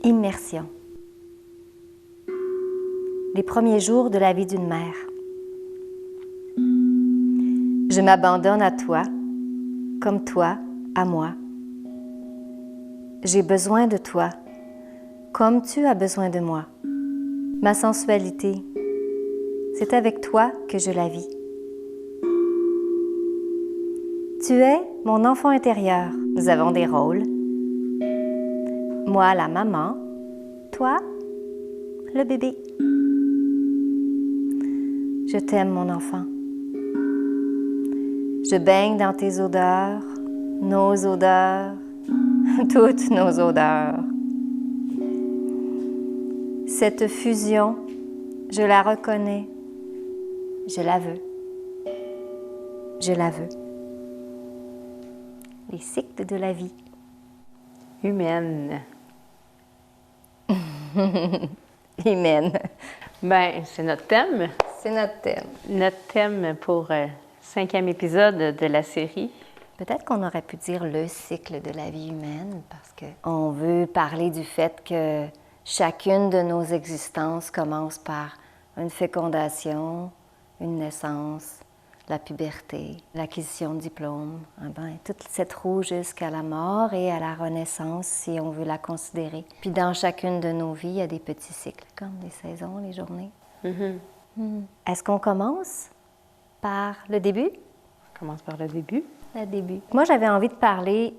Immersion. Les premiers jours de la vie d'une mère. Je m'abandonne à toi, comme toi à moi. J'ai besoin de toi, comme tu as besoin de moi. Ma sensualité, c'est avec toi que je la vis. Tu es mon enfant intérieur. Nous avons des rôles. Moi, la maman. Toi, le bébé. Je t'aime, mon enfant. Je baigne dans tes odeurs, nos odeurs, toutes nos odeurs. Cette fusion, je la reconnais. Je la veux. Je la veux. Les cycles de la vie. Humaine. Humaine. Ben, c'est notre thème. C'est notre thème. Notre thème pour 5e épisode de la série. Peut-être qu'on aurait pu dire le cycle de la vie humaine parce qu'on veut parler du fait que chacune de nos existences commence par une fécondation, une naissance, la puberté, l'acquisition de diplôme, toute cette roue jusqu'à la mort et à la renaissance, si on veut la considérer. Puis dans chacune de nos vies, il y a des petits cycles, comme les saisons, les journées. Est-ce qu'on commence par le début? On commence par le début. Le début. Moi, j'avais envie de parler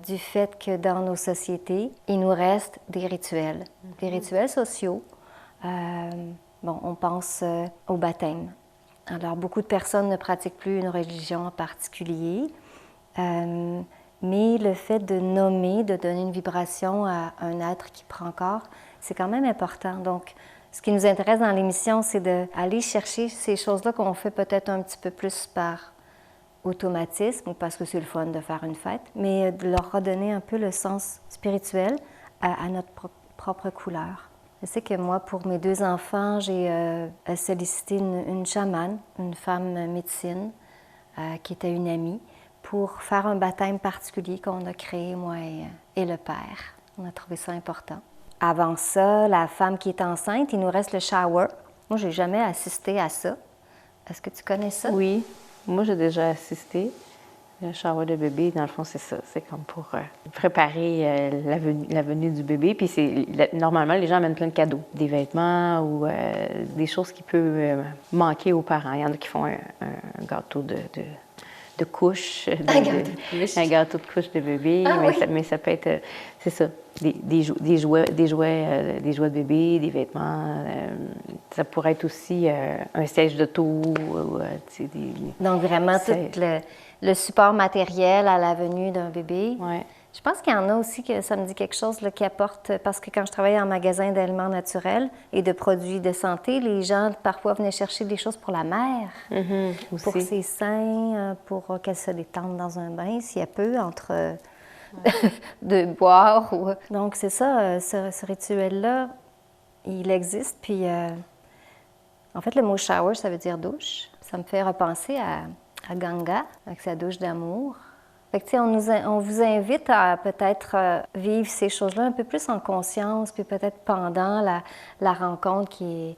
du fait que dans nos sociétés, il nous reste des rituels sociaux. On pense au baptême. Alors, beaucoup de personnes ne pratiquent plus une religion en particulier, mais le fait de nommer, de donner une vibration à un être qui prend corps, c'est quand même important. Donc, ce qui nous intéresse dans l'émission, c'est d'aller chercher ces choses-là qu'on fait peut-être un petit peu plus par automatisme ou parce que c'est le fun de faire une fête, mais de leur redonner un peu le sens spirituel à notre propre couleur. Je sais que moi, pour mes 2 enfants, j'ai sollicité une chamane, une femme médecine, qui était une amie, pour faire un baptême particulier qu'on a créé, moi et le père. On a trouvé ça important. Avant ça, la femme qui est enceinte, il nous reste le shower. Moi, je n'ai jamais assisté à ça. Est-ce que tu connais ça? Oui, moi j'ai déjà assisté. Le shower de bébé, dans le fond, c'est ça. C'est comme pour préparer la venue du bébé. Puis normalement, les gens amènent plein de cadeaux. Des vêtements ou des choses qui peuvent manquer aux parents. Il y en a qui font un gâteau de couche. Un gâteau de couche de bébé. Mais ça peut être, c'est ça, des jouets de bébé, des vêtements. Ça pourrait être aussi un siège d'auto. Donc vraiment, tout le support matériel à la venue d'un bébé. Ouais. Je pense qu'il y en a aussi que ça me dit quelque chose là, qui apporte, parce que quand je travaillais en magasin d'aliments naturels et de produits de santé, les gens parfois venaient chercher des choses pour la mère, pour ses seins, pour qu'elle se détende dans un bain, s'il y a peu, entre de boire. Donc c'est ça, ce rituel-là, il existe. Puis en fait, le mot shower, ça veut dire douche. Ça me fait repenser à Ganga, avec sa douche d'amour. Fait que, on vous invite à peut-être vivre ces choses-là un peu plus en conscience, puis peut-être pendant la rencontre qui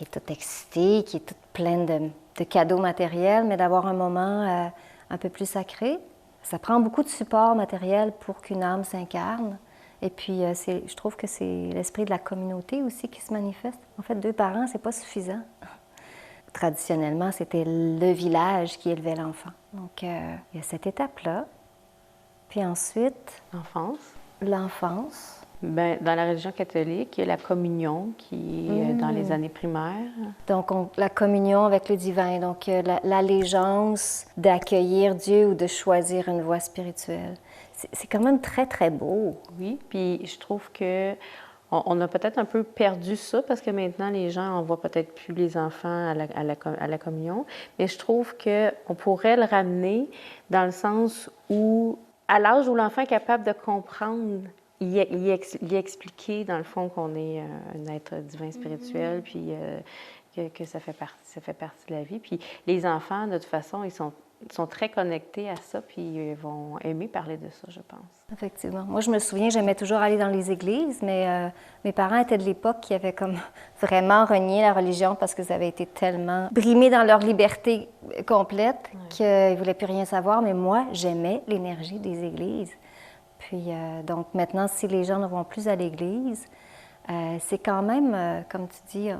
est toute excitée, qui est toute pleine de cadeaux matériels, mais d'avoir un moment un peu plus sacré. Ça prend beaucoup de support matériel pour qu'une âme s'incarne. Et puis, je trouve que c'est l'esprit de la communauté aussi qui se manifeste. En fait, 2 parents, c'est pas suffisant. Traditionnellement, c'était le village qui élevait l'enfant. Donc, il y a cette étape-là. Puis ensuite... L'enfance. Bien, dans la religion catholique, il y a la communion qui est dans les années primaires. Donc, la communion avec le divin. Donc, l'allégeance d'accueillir Dieu ou de choisir une voie spirituelle. C'est quand même très, très beau. Oui, puis je trouve que on a peut-être un peu perdu ça parce que maintenant, les gens n'envoient peut-être plus les enfants à la communion. Mais je trouve qu'on pourrait le ramener dans le sens où, à l'âge où l'enfant est capable de comprendre, il est expliqué, dans le fond, qu'on est un être divin spirituel, puis que ça fait partie de la vie. Puis les enfants, de toute façon, ils sont sont très connectés à ça, puis ils vont aimer parler de ça, je pense. Effectivement. Moi, je me souviens, j'aimais toujours aller dans les églises, mais mes parents étaient de l'époque qui avaient comme vraiment renié la religion parce qu'ils avaient été tellement brimés dans leur liberté complète qu'ils ne voulaient plus rien savoir. Mais moi, j'aimais l'énergie des églises. Puis, donc maintenant, si les gens ne vont plus à l'église, c'est quand même, comme tu dis,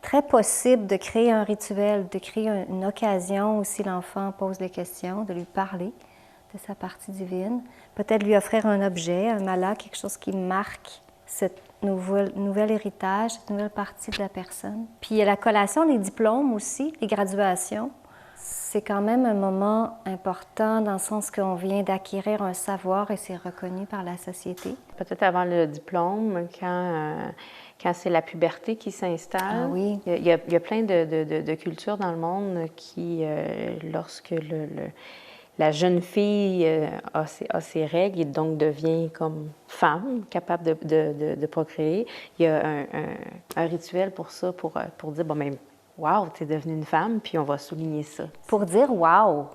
très possible de créer un rituel, de créer une occasion où si l'enfant pose des questions, de lui parler de sa partie divine, peut-être lui offrir un objet, un mala, quelque chose qui marque ce nouvel héritage, cette nouvelle partie de la personne. Puis il y a la collation, les diplômes aussi, les graduations. C'est quand même un moment important dans le sens qu'on vient d'acquérir un savoir et c'est reconnu par la société. Peut-être avant le diplôme, quand c'est la puberté qui s'installe. Ah oui. Il y a plein de cultures dans le monde qui, lorsque la jeune fille a ses règles et donc devient comme femme, capable de procréer, il y a un rituel pour ça, pour dire, bon, ben, wow, t'es devenue une femme, puis on va souligner ça. Pour dire wow,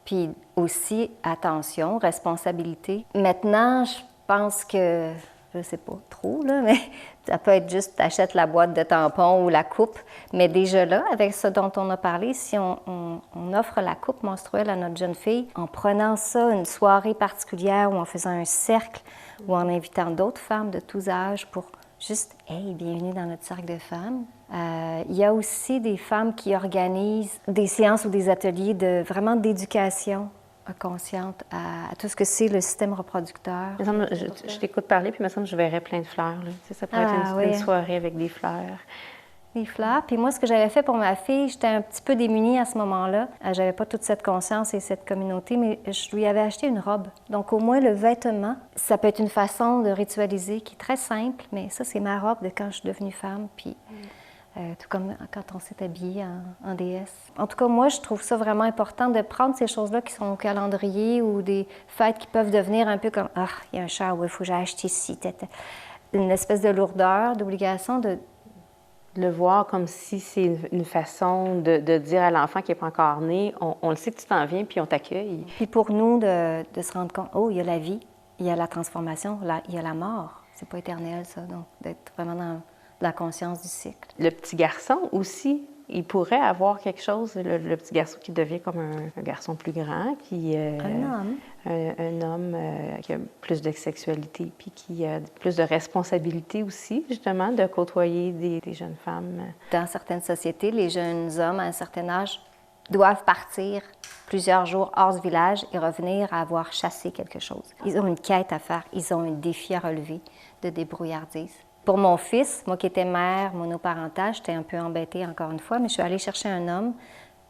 puis aussi, attention, responsabilité. Maintenant, je pense que, je sais pas trop, là, mais ça peut être juste, t'achètes la boîte de tampons ou la coupe. Mais déjà là, avec ce dont on a parlé, si on offre la coupe menstruelle à notre jeune fille, en prenant ça une soirée particulière ou en faisant un cercle ou en invitant d'autres femmes de tous âges pour juste, hey, bienvenue dans notre cercle de femmes. Il y a aussi des femmes qui organisent des séances ou des ateliers vraiment d'éducation consciente à tout ce que c'est le système reproducteur. Je t'écoute parler, puis il me semble que je verrais plein de fleurs. Là. Tu sais, ça pourrait être une soirée avec des fleurs. Des fleurs. Puis moi, ce que j'avais fait pour ma fille, j'étais un petit peu démunie à ce moment-là. J'avais pas toute cette conscience et cette communauté, mais je lui avais acheté une robe. Donc au moins, le vêtement, ça peut être une façon de ritualiser qui est très simple, mais ça, c'est ma robe de quand je suis devenue femme. Puis tout comme quand on s'est habillé en déesse. En tout cas, moi, je trouve ça vraiment important de prendre ces choses-là qui sont au calendrier ou des fêtes qui peuvent devenir un peu comme « Ah, il y a un char, il faut que j'aille acheter ci, une espèce de lourdeur, d'obligation de le voir comme si c'est une façon de dire à l'enfant qui n'est pas encore né, on le sait que tu t'en viens, puis on t'accueille. Puis pour nous, de se rendre compte, oh, il y a la vie, il y a la transformation, il y a la mort. C'est pas éternel, ça. Donc, d'être vraiment dans la conscience du cycle. Le petit garçon aussi, il pourrait avoir quelque chose, le petit garçon qui devient comme un garçon plus grand, qui... un homme. Un homme qui a plus de sexualité, puis qui a plus de responsabilité aussi, justement, de côtoyer des jeunes femmes. Dans certaines sociétés, les jeunes hommes à un certain âge doivent partir plusieurs jours hors du village et revenir à avoir chassé quelque chose. Ils ont une quête à faire, ils ont un défi à relever de débrouillardise. Pour mon fils, moi qui étais mère monoparentale, j'étais un peu embêtée encore une fois, mais je suis allée chercher un homme,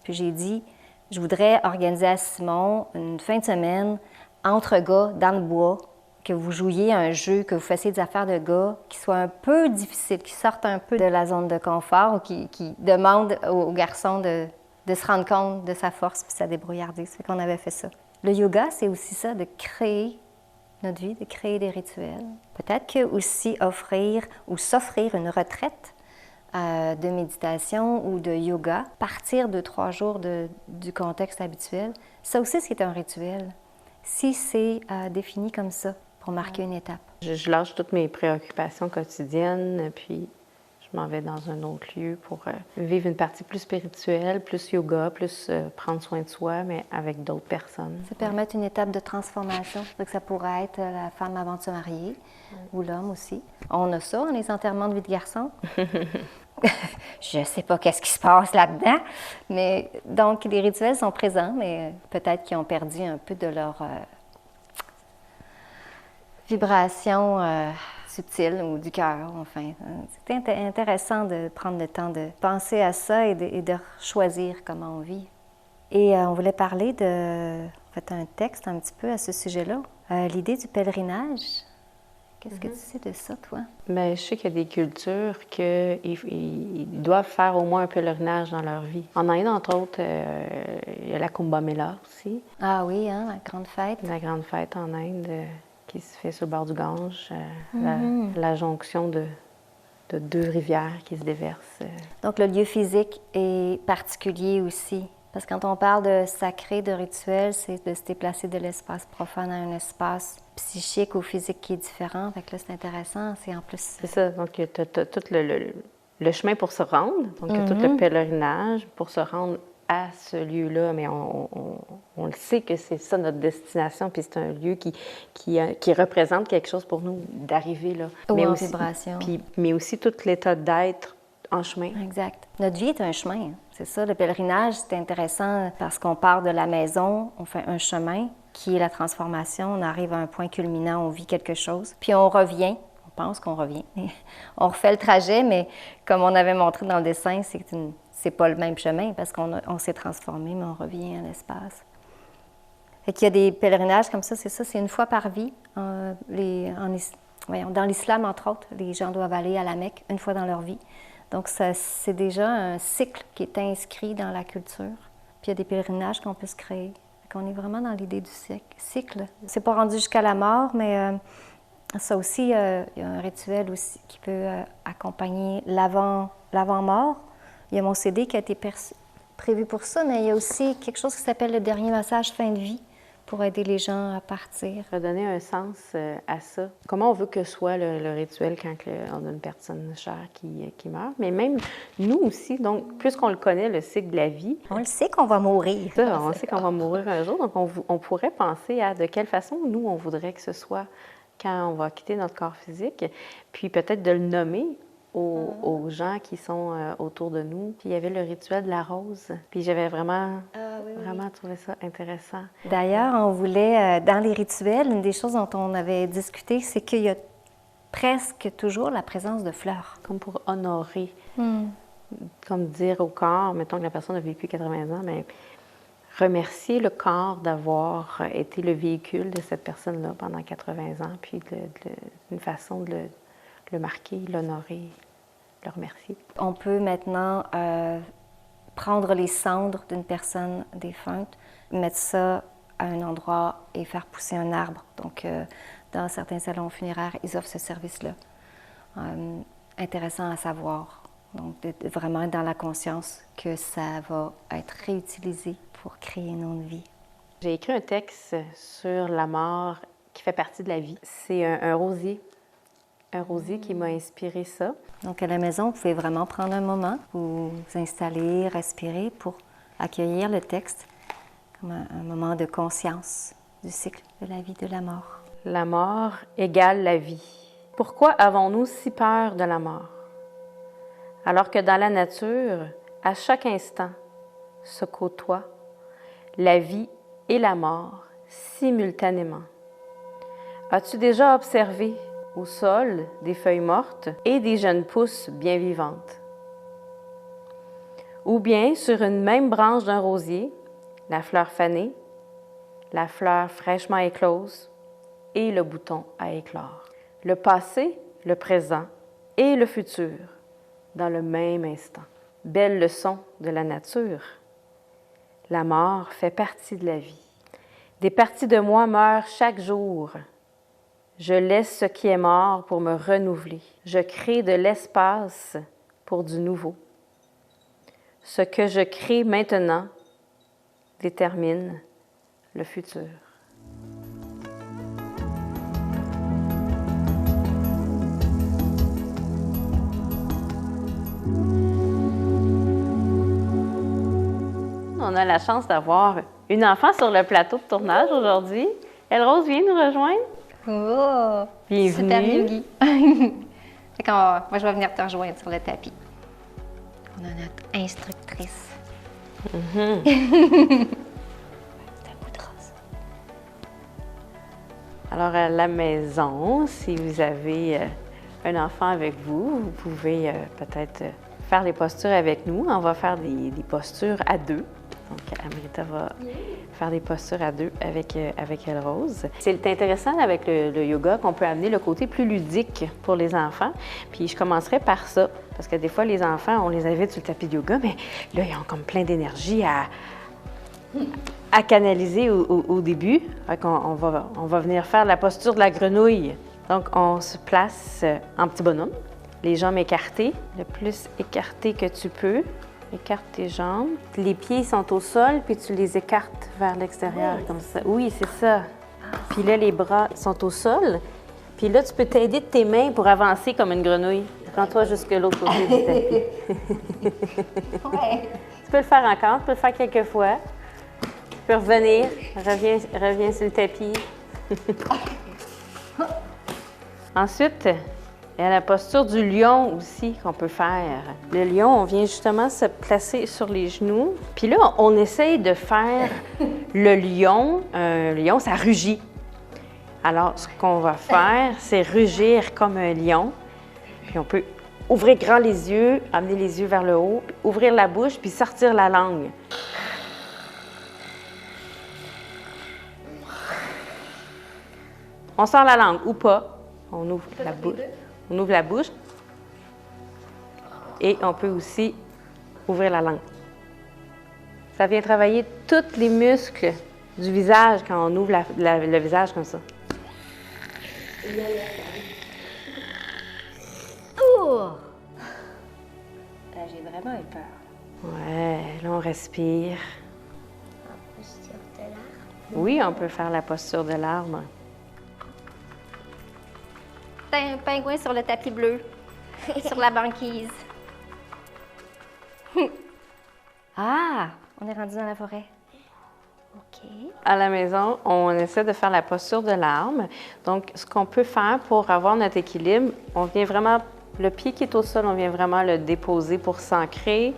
puis j'ai dit, je voudrais organiser à Simon une fin de semaine entre gars dans le bois, que vous jouiez à un jeu, que vous fassiez des affaires de gars qui soient un peu difficiles, qui sortent un peu de la zone de confort ou qui demandent aux garçons de se rendre compte de sa force puis sa débrouillardise. Ça fait qu'on avait fait ça. Le yoga, c'est aussi ça, de créer notre vie, de créer des rituels. Peut-être que aussi offrir ou s'offrir une retraite de méditation ou de yoga, partir 2-3 jours du contexte habituel, ça aussi c'est un rituel. Si c'est défini comme ça, pour marquer une étape. Je lâche toutes mes préoccupations quotidiennes, puis je m'en vais dans un autre lieu pour vivre une partie plus spirituelle, plus yoga, plus prendre soin de soi, mais avec d'autres personnes. Ça permet une étape de transformation. Donc ça pourrait être la femme avant de se marier, ou l'homme aussi. On a ça dans les enterrements de vie de garçon. Je ne sais pas qu'est-ce qui se passe là-dedans, mais donc les rituels sont présents, mais peut-être qu'ils ont perdu un peu de leur vibration subtile ou du cœur, enfin. C'est intéressant de prendre le temps de penser à ça et de choisir comment on vit. Et on voulait parler un texte un petit peu à ce sujet-là, l'idée du pèlerinage. Qu'est-ce que tu sais de ça, toi? Bien, je sais qu'il y a des cultures qu'ils doivent faire au moins un pèlerinage dans leur vie. En Inde, entre autres, il y a la Kumbh Mela aussi. Ah oui, hein, la grande fête. La grande fête en Inde qui se fait sur le bord du Gange, la jonction de deux rivières qui se déversent. Donc le lieu physique est particulier aussi Parce que quand on parle de sacré, de rituel, c'est de se déplacer de l'espace profane à un espace psychique ou physique qui est différent. Fait que là, c'est intéressant. C'est en plus... C'est ça. Donc, tu as tout le chemin pour se rendre. Donc, il y a tout le pèlerinage pour se rendre à ce lieu-là. Mais on le sait que c'est ça notre destination. Puis c'est un lieu qui représente quelque chose pour nous d'arriver là. Mais aussi, vibration. Mais aussi tout l'état d'être en chemin. Exact. Notre vie est un chemin. C'est ça, le pèlerinage, c'est intéressant parce qu'on part de la maison, on fait un chemin qui est la transformation, on arrive à un point culminant, on vit quelque chose, puis on revient, on pense qu'on revient. On refait le trajet, mais comme on avait montré dans le dessin, c'est pas le même chemin parce qu'on s'est transformé, mais on revient à l'espace. Fait qu'il y a des pèlerinages comme ça, c'est une fois par vie. Dans l'islam, entre autres, les gens doivent aller à la Mecque une fois dans leur vie. Donc, c'est déjà un cycle qui est inscrit dans la culture. Puis, il y a des pèlerinages qu'on peut se créer. On est vraiment dans l'idée du cycle. C'est pas rendu jusqu'à la mort, mais ça aussi, il y a un rituel aussi qui peut accompagner l'avant-mort. Il y a mon CD qui a été prévu pour ça, mais il y a aussi quelque chose qui s'appelle le dernier massage fin de vie, pour aider les gens à partir. Redonner un sens à ça. Comment on veut que soit le rituel quand on a une personne chère qui meurt, mais même nous aussi, donc, puisqu'on le connaît, le cycle de la vie. On le sait qu'on va mourir. Ça, on sait qu'on va mourir un jour, donc on pourrait penser à de quelle façon, nous, on voudrait que ce soit quand on va quitter notre corps physique, puis peut-être de le nommer aux gens qui sont autour de nous. Puis il y avait le rituel de la rose. Puis j'avais vraiment trouvé ça intéressant. D'ailleurs, on voulait, dans les rituels, une des choses dont on avait discuté, c'est qu'il y a presque toujours la présence de fleurs. Comme pour honorer, comme dire au corps, mettons que la personne a vécu 80 ans, mais remercier le corps d'avoir été le véhicule de cette personne-là pendant 80 ans, puis une façon de le marquer, l'honorer, le remercier. On peut maintenant prendre les cendres d'une personne défunte, mettre ça à un endroit et faire pousser un arbre. Donc, dans certains salons funéraires, ils offrent ce service-là. Intéressant à savoir. Donc, vraiment être dans la conscience que ça va être réutilisé pour créer une autre vie. J'ai écrit un texte sur la mort qui fait partie de la vie. C'est un rosier. Un rosier qui m'a inspiré ça. Donc, à la maison, vous pouvez vraiment prendre un moment, vous installer, respirer pour accueillir le texte comme un moment de conscience du cycle de la vie, de la mort. La mort égale la vie. Pourquoi avons-nous si peur de la mort? Alors que dans la nature, à chaque instant, se côtoient la vie et la mort simultanément. As-tu déjà observé au sol des feuilles mortes et des jeunes pousses bien vivantes? Ou bien sur une même branche d'un rosier, la fleur fanée, la fleur fraîchement éclose et le bouton à éclore. Le passé, le présent et le futur dans le même instant. Belle leçon de la nature. La mort fait partie de la vie. Des parties de moi meurent chaque jour. Je laisse ce qui est mort pour me renouveler. Je crée de l'espace pour du nouveau. Ce que je crée maintenant détermine le futur. On a la chance d'avoir une enfant sur le plateau de tournage aujourd'hui. Elle-Rose, viens nous rejoindre. Oh! Bienvenue. Super yogi. Moi, je vais venir te rejoindre sur le tapis. On a notre instructrice. C'est un bout de rose. Alors, à la maison, si vous avez un enfant avec vous, vous pouvez peut-être faire des postures avec nous. On va faire des postures à deux. Donc, Amrita va faire des postures à deux avec Elle-Rose. C'est intéressant avec le yoga qu'on peut amener le côté plus ludique pour les enfants. Puis je commencerai par ça, parce que des fois, les enfants, on les invite sur le tapis de yoga, mais là, ils ont comme plein d'énergie à canaliser au début. Fait on va venir faire la posture de la grenouille. Donc, on se place en petit bonhomme, les jambes écartées, le plus écartées que tu peux. Écarte tes jambes. Les pieds sont au sol, puis tu les écartes vers l'extérieur, comme ça. Oui, c'est ça. Puis là, les bras sont au sol. Puis là, tu peux t'aider de tes mains pour avancer comme une grenouille. Prends-toi jusque l'autre côté du tapis. Ouais. Tu peux le faire encore, tu peux le faire quelques fois. Tu peux revenir. Reviens sur le tapis. Ensuite, il y a la posture du lion aussi qu'on peut faire. Le lion, on vient justement se placer sur les genoux. Puis là, on essaye de faire le lion. Un lion, ça rugit. Alors, ce qu'on va faire, c'est rugir comme un lion. Puis on peut ouvrir grand les yeux, amener les yeux vers le haut, puis ouvrir la bouche, puis sortir la langue. On sort la langue ou pas. On ouvre la bouche. On ouvre la bouche et on peut aussi ouvrir la langue. Ça vient travailler tous les muscles du visage quand on ouvre le visage comme ça. Oh! J'ai vraiment eu peur. Ouais, là on respire. La posture de l'arbre. Oui, on peut faire la posture de l'arbre. T'as un pingouin sur le tapis bleu, sur la banquise. Ah! On est rendu dans la forêt. OK. À la maison, on essaie de faire la posture de l'arbre. Donc, ce qu'on peut faire pour avoir notre équilibre, on vient vraiment, le pied qui est au sol, on vient vraiment le déposer pour s'ancrer,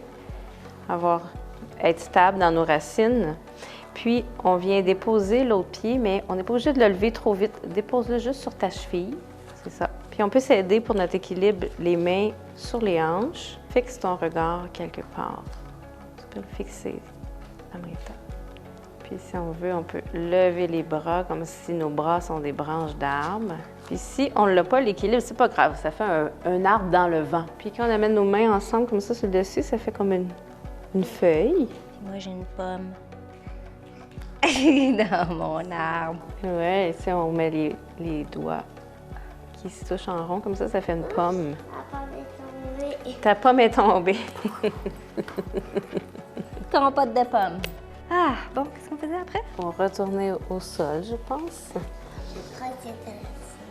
être stable dans nos racines. Puis, on vient déposer l'autre pied, mais on n'est pas obligé de le lever trop vite. Dépose-le juste sur ta cheville. C'est ça. Puis, on peut s'aider pour notre équilibre, les mains sur les hanches. Fixe ton regard quelque part. Tu peux le fixer, Amrita. Puis si on veut, on peut lever les bras comme si nos bras sont des branches d'arbre. Puis si on ne l'a pas, l'équilibre, c'est pas grave, ça fait un arbre dans le vent. Puis quand on amène nos mains ensemble comme ça sur le dessus, ça fait comme une feuille. Puis moi, j'ai une pomme dans mon arbre. Ouais, si on met les doigts qui se touchent en rond comme ça fait une pomme. La pomme est tombée. Ta pomme est tombée. Compote de pommes. Ah, bon, qu'est-ce qu'on faisait après? On va retourner au sol, je pense. Je crois que c'était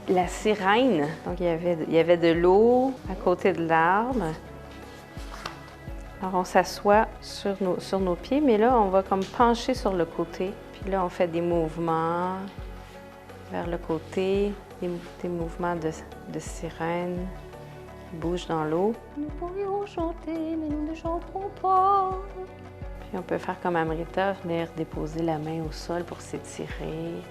La sirène. Donc, il y avait de l'eau à côté de l'arbre. Alors, on s'assoit sur nos pieds, mais là, on va comme pencher sur le côté. Puis là, on fait des mouvements vers le côté, des mouvements de sirène qui bougent dans l'eau. Nous pourrions chanter, mais nous ne chanterons pas. Puis on peut faire comme Amrita, venir déposer la main au sol pour s'étirer.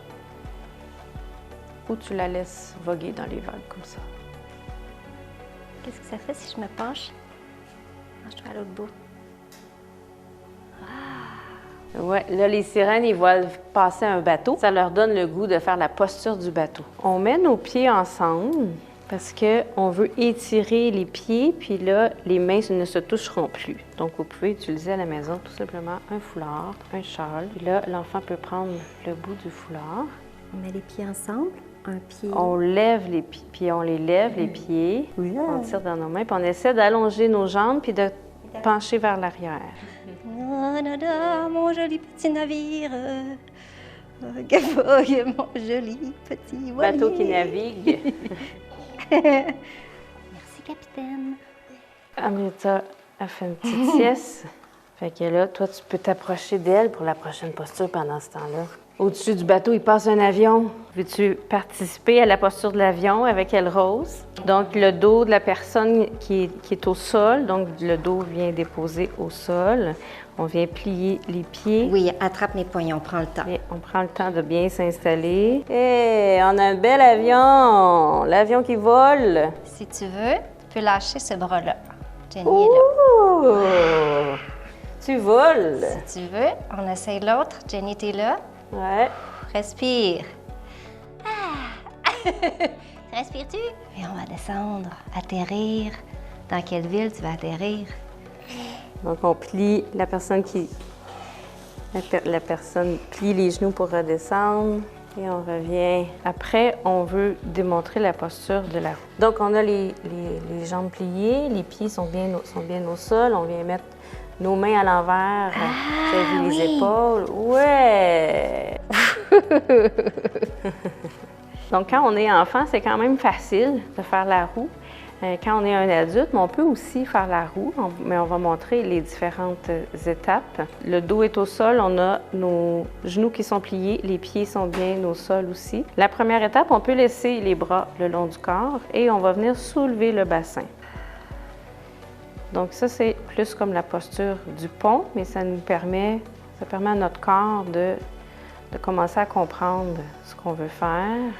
Ou tu la laisses voguer dans les vagues comme ça. Qu'est-ce que ça fait si je me penche? Penche-toi à l'autre bout. Ouais, là, les sirènes, ils voient passer un bateau. Ça leur donne le goût de faire la posture du bateau. On met nos pieds ensemble parce qu'on veut étirer les pieds, puis là, les mains ne se toucheront plus. Donc, vous pouvez utiliser à la maison tout simplement un foulard, un châle. Puis là, l'enfant peut prendre le bout du foulard. On met les pieds ensemble, un pied. On lève les pieds, puis on les lève, les pieds. On tire dans nos mains, puis on essaie d'allonger nos jambes, puis de pencher vers l'arrière. Mon joli petit navire, que mon joli petit voilier. Bateau qui navigue. Merci, capitaine. Amrita a fait une petite sieste. Fait que là, toi, tu peux t'approcher d'elle pour la prochaine posture pendant ce temps-là. Au-dessus du bateau, il passe un avion. Veux-tu participer à la posture de l'avion avec Elle Rose? Donc, le dos de la personne qui est au sol, donc le dos vient déposer au sol. On vient plier les pieds. Oui, attrape mes poignets, on prend le temps. Et on prend le temps de bien s'installer. Et on a un bel avion! L'avion qui vole! Si tu veux, tu peux lâcher ce bras-là. Jenny est là. Ouh! Tu voles! Si tu veux, on essaye l'autre. Jenny, t'es là. Ouais. Respire. Ah! Respires-tu? Et on va descendre, atterrir. Dans quelle ville tu vas atterrir? Donc, on plie la personne la personne plie les genoux pour redescendre et on revient. Après, on veut démontrer la posture de la roue. Donc, on a les jambes pliées, les pieds sont bien au sol. On vient mettre Nos mains à l'envers, serrer les épaules. Ouais! Donc, quand on est enfant, c'est quand même facile de faire la roue. Quand on est un adulte, on peut aussi faire la roue, mais on va montrer les différentes étapes. Le dos est au sol, on a nos genoux qui sont pliés, les pieds sont bien au sol aussi. La première étape, on peut laisser les bras le long du corps et on va venir soulever le bassin. Donc ça, c'est plus comme la posture du pont, mais ça permet à notre corps de commencer à comprendre ce qu'on veut faire,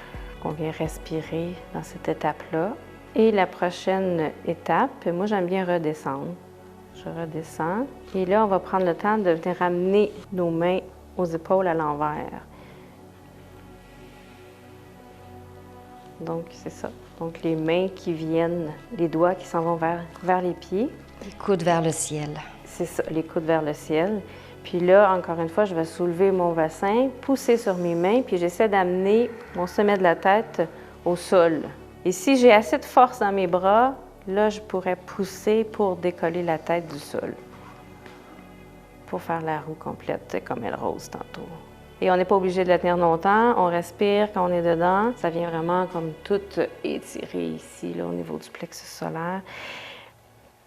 qu'on vient respirer dans cette étape-là. Et la prochaine étape, moi j'aime bien redescendre. Je redescends. Et là, on va prendre le temps de venir ramener nos mains aux épaules à l'envers. Donc, c'est ça. Donc, les mains qui viennent, les doigts qui s'en vont vers les pieds. Les coudes vers le ciel. C'est ça, les coudes vers le ciel. Puis là, encore une fois, je vais soulever mon bassin, pousser sur mes mains, puis j'essaie d'amener mon sommet de la tête au sol. Et si j'ai assez de force dans mes bras, là, je pourrais pousser pour décoller la tête du sol. Pour faire la roue complète, comme elle rose tantôt. Et on n'est pas obligé de la tenir longtemps. On respire quand on est dedans. Ça vient vraiment comme tout étirer ici, là, au niveau du plexus solaire.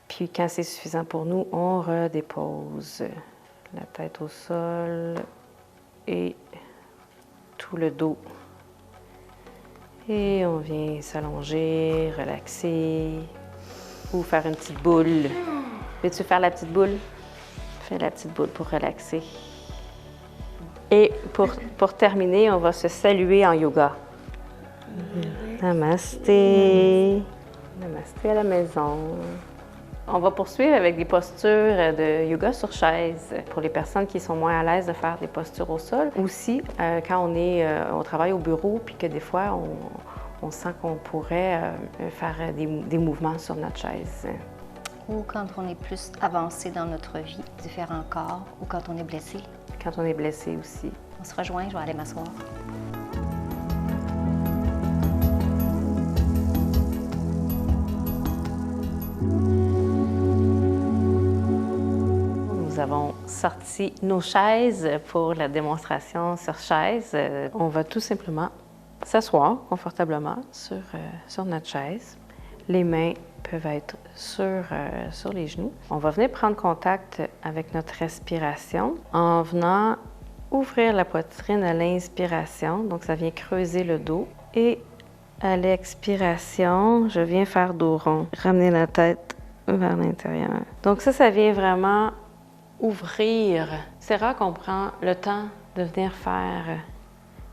Puis quand c'est suffisant pour nous, on redépose la tête au sol et tout le dos. Et on vient s'allonger, relaxer ou faire une petite boule. Veux-tu faire la petite boule? Fais la petite boule pour relaxer. Et pour terminer, on va se saluer en yoga. Namasté. Namasté à la maison. On va poursuivre avec des postures de yoga sur chaise pour les personnes qui sont moins à l'aise de faire des postures au sol. Aussi, quand on travaille au bureau puis que des fois, on sent qu'on pourrait faire des mouvements sur notre chaise. Ou quand on est plus avancé dans notre vie, différents corps, ou quand on est blessé. Quand on est blessé aussi. On se rejoint, je vais aller m'asseoir. Nous avons sorti nos chaises pour la démonstration sur chaise. On va tout simplement s'asseoir confortablement sur notre chaise. Les mains peuvent être sur les genoux. On va venir prendre contact avec notre respiration en venant ouvrir la poitrine à l'inspiration. Donc, ça vient creuser le dos. Et à l'expiration, je viens faire dos rond. Ramener la tête vers l'intérieur. Donc ça vient vraiment ouvrir. C'est rare qu'on prend le temps de venir faire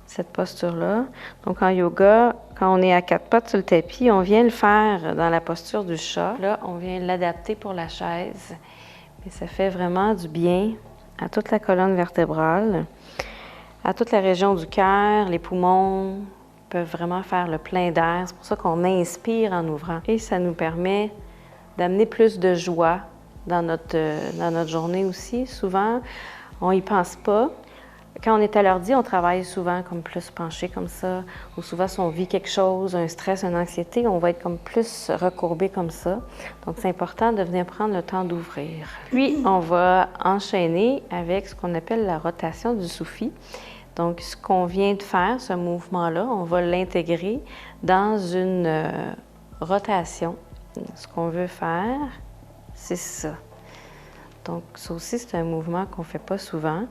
cette posture-là. Donc, en yoga, quand on est à quatre pattes sur le tapis, on vient le faire dans la posture du chat. Là, on vient l'adapter pour la chaise. Et ça fait vraiment du bien à toute la colonne vertébrale, à toute la région du cœur, les poumons peuvent vraiment faire le plein d'air. C'est pour ça qu'on inspire en ouvrant. Et ça nous permet d'amener plus de joie dans notre journée aussi. Souvent, on n'y pense pas. Quand on est à l'ordi, on travaille souvent comme plus penché comme ça, ou souvent si on vit quelque chose, un stress, une anxiété, on va être comme plus recourbé comme ça. Donc, c'est important de venir prendre le temps d'ouvrir. Puis, on va enchaîner avec ce qu'on appelle la rotation du soufi. Donc, ce qu'on vient de faire, ce mouvement-là, on va l'intégrer dans une rotation. Ce qu'on veut faire, c'est ça. Donc, ça aussi, c'est un mouvement qu'on ne fait pas souvent.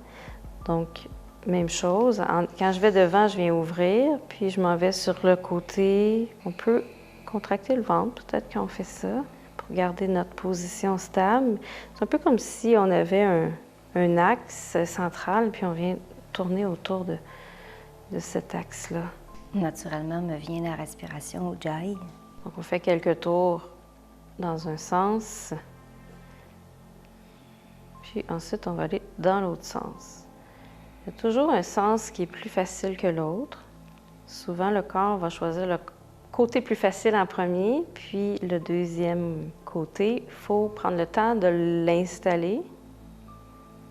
Donc, même chose. Quand je vais devant, je viens ouvrir, puis je m'en vais sur le côté. On peut contracter le ventre, peut-être qu'on fait ça, pour garder notre position stable. C'est un peu comme si on avait un axe central, puis on vient tourner autour de cet axe-là. Naturellement, me vient la respiration au Ujjayi. Donc, on fait quelques tours dans un sens. Puis ensuite, on va aller dans l'autre sens. Il y a toujours un sens qui est plus facile que l'autre. Souvent, le corps va choisir le côté plus facile en premier, puis le deuxième côté, il faut prendre le temps de l'installer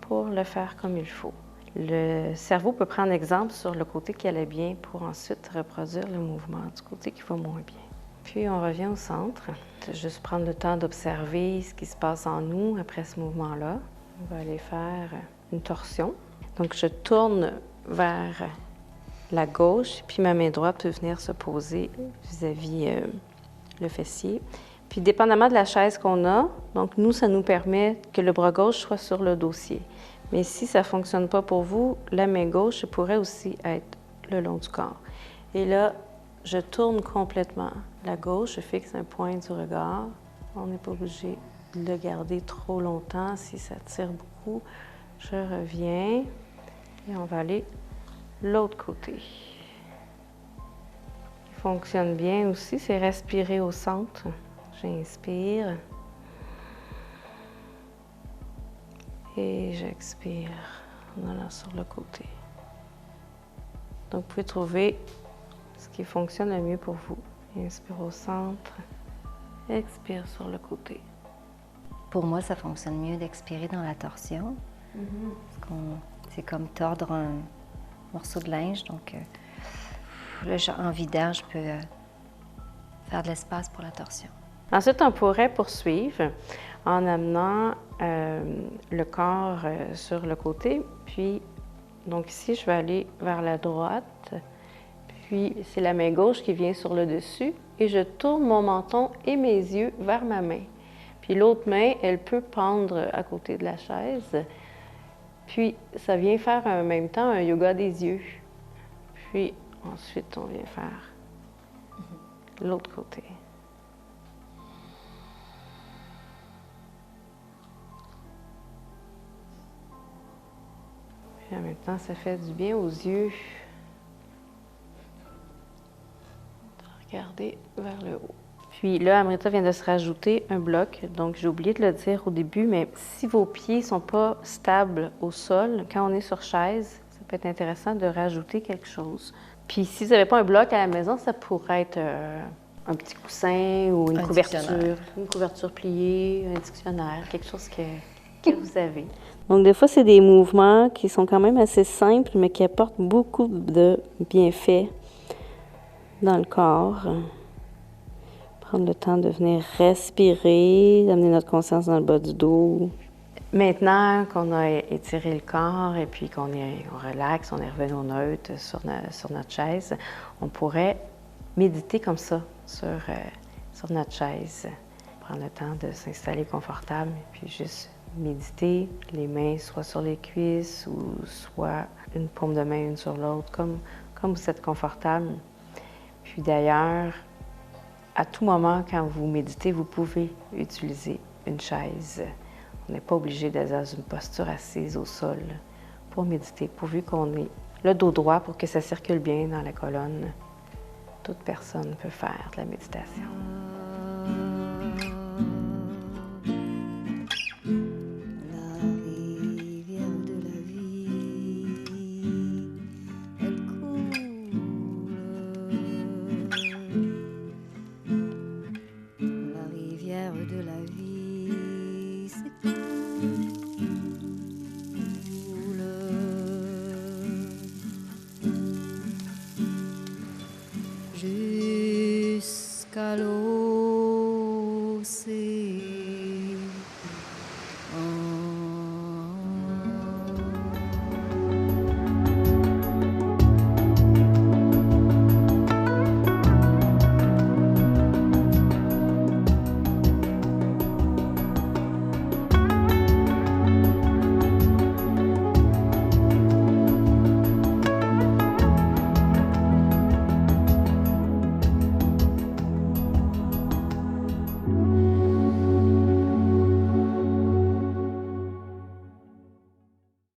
pour le faire comme il faut. Le cerveau peut prendre exemple sur le côté qui allait bien pour ensuite reproduire le mouvement du côté qui va moins bien. Puis on revient au centre. Juste prendre le temps d'observer ce qui se passe en nous après ce mouvement-là. On va aller faire une torsion. Donc je tourne vers la gauche, puis ma main droite peut venir se poser vis-à-vis le fessier. Puis dépendamment de la chaise qu'on a, donc nous, ça nous permet que le bras gauche soit sur le dossier. Mais si ça ne fonctionne pas pour vous, la main gauche pourrait aussi être le long du corps. Et là, je tourne complètement. La gauche, je fixe un point du regard. On n'est pas obligé de le garder trop longtemps. Si ça tire beaucoup, je reviens et on va aller l'autre côté. Ce qui fonctionne bien aussi, c'est respirer au centre. J'inspire et j'expire en allant sur le côté. Donc, vous pouvez trouver ce qui fonctionne le mieux pour vous. Inspire au centre, expire sur le côté. Pour moi, ça fonctionne mieux d'expirer dans la torsion. C'est comme tordre un morceau de linge. Donc, là, en vidant, je peux faire de l'espace pour la torsion. Ensuite, on pourrait poursuivre en amenant le corps sur le côté. Puis, donc ici, je vais aller vers la droite. Puis, c'est la main gauche qui vient sur le dessus. Et je tourne mon menton et mes yeux vers ma main. Puis l'autre main, elle peut pendre à côté de la chaise. Puis, ça vient faire en même temps un yoga des yeux. Puis, ensuite, on vient faire l'autre côté. Puis en même temps, ça fait du bien aux yeux de regarder vers le haut. Puis là, Amrita vient de se rajouter un bloc. Donc, j'ai oublié de le dire au début, mais si vos pieds ne sont pas stables au sol, quand on est sur chaise, ça peut être intéressant de rajouter quelque chose. Puis si vous n'avez pas un bloc à la maison, ça pourrait être un petit coussin ou une couverture pliée, un dictionnaire, quelque chose que vous avez. Donc, des fois, c'est des mouvements qui sont quand même assez simples, mais qui apportent beaucoup de bienfaits dans le corps. Prendre le temps de venir respirer, d'amener notre conscience dans le bas du dos. Maintenant qu'on a étiré le corps et puis qu'on relaxe, on est revenu au neutre sur notre chaise, on pourrait méditer comme ça sur notre chaise. Prendre le temps de s'installer confortable et puis juste méditer, les mains soit sur les cuisses ou soit une paume de main une sur l'autre, comme vous êtes confortable. Puis d'ailleurs, à tout moment, quand vous méditez, vous pouvez utiliser une chaise. On n'est pas obligé d'être dans une posture assise au sol pour méditer, pourvu qu'on ait le dos droit pour que ça circule bien dans la colonne. Toute personne peut faire de la méditation. Jusqu'à l'océan.